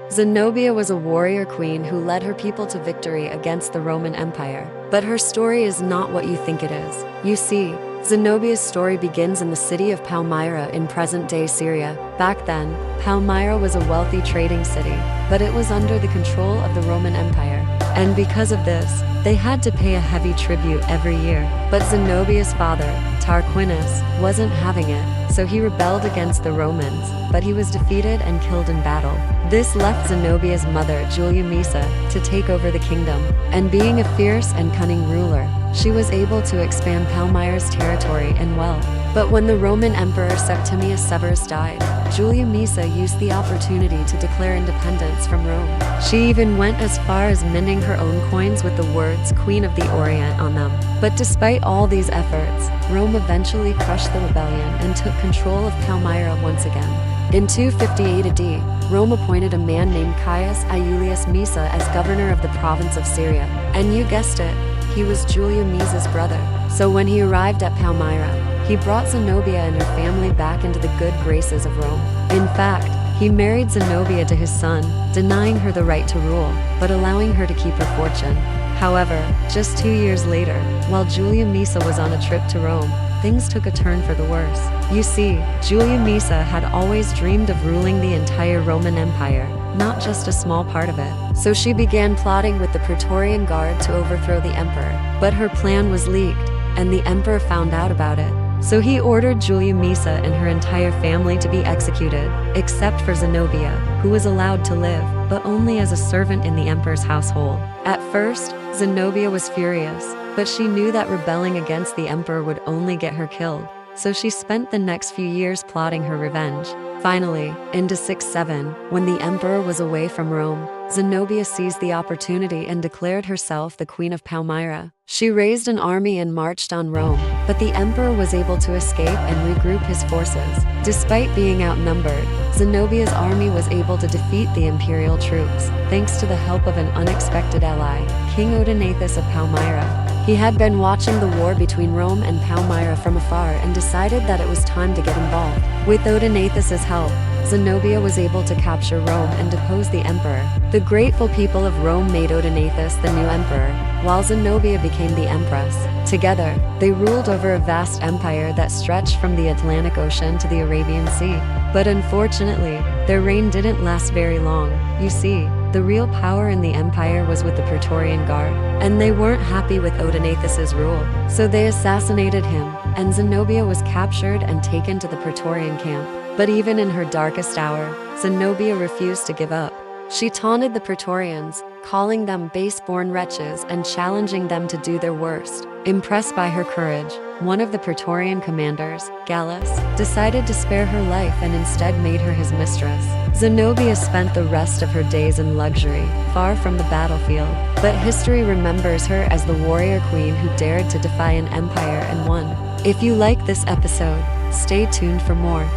Zenobia was a warrior queen who led her people to victory against the Roman Empire. But her story is not what you think it is. You see, Zenobia's story begins in the city of Palmyra in present-day Syria. Back then, Palmyra was a wealthy trading city, but it was under the control of the Roman Empire. And because of this, they had to pay a heavy tribute every year. But Zenobia's father, Tarquinius, wasn't having it, so he rebelled against the Romans, but he was defeated and killed in battle. This left Zenobia's mother, Julia Misa, to take over the kingdom. And being a fierce and cunning ruler, she was able to expand Palmyra's territory and wealth. But when the Roman Emperor Septimius Severus died, Julia Misa used the opportunity to declare independence from Rome. She even went as far as minting her own coins with the words Queen of the Orient on them. But despite all these efforts, Rome eventually crushed the rebellion and took control of Palmyra once again. In 258 AD, Rome appointed a man named Caius Iulius Misa as governor of the province of Syria. And you guessed it, he was Julia Misa's brother. So when he arrived at Palmyra, he brought Zenobia and her family back into the good graces of Rome. In fact, he married Zenobia to his son, denying her the right to rule, but allowing her to keep her fortune. However, just 2 years later, while Julia Misa was on a trip to Rome, things took a turn for the worse. You see, Julia Misa had always dreamed of ruling the entire Roman Empire, not just a small part of it. So she began plotting with the Praetorian Guard to overthrow the emperor. But her plan was leaked, and the emperor found out about it. So he ordered Julia Misa and her entire family to be executed, except for Zenobia, who was allowed to live, but only as a servant in the emperor's household. At first, Zenobia was furious, but she knew that rebelling against the emperor would only get her killed. So she spent the next few years plotting her revenge. Finally, into 6-7, when the emperor was away from Rome, Zenobia seized the opportunity and declared herself the Queen of Palmyra. She raised an army and marched on Rome, but the emperor was able to escape and regroup his forces. Despite being outnumbered, Zenobia's army was able to defeat the imperial troops, thanks to the help of an unexpected ally, King Odenathus of Palmyra. He had been watching the war between Rome and Palmyra from afar and decided that it was time to get involved. With Odenathus's help, Zenobia was able to capture Rome and depose the emperor. The grateful people of Rome made Odenathus the new emperor, while Zenobia became the empress. Together, they ruled over a vast empire that stretched from the Atlantic Ocean to the Arabian Sea. But unfortunately, their reign didn't last very long. You see, the real power in the empire was with the Praetorian Guard, and they weren't happy with Odenathus's rule. So they assassinated him, and Zenobia was captured and taken to the Praetorian camp. But even in her darkest hour, Zenobia refused to give up. She taunted the Praetorians, calling them base-born wretches and challenging them to do their worst. Impressed by her courage, one of the Praetorian commanders, Gallus, decided to spare her life and instead made her his mistress. Zenobia spent the rest of her days in luxury, far from the battlefield, but history remembers her as the warrior queen who dared to defy an empire and won. If you like this episode, stay tuned for more.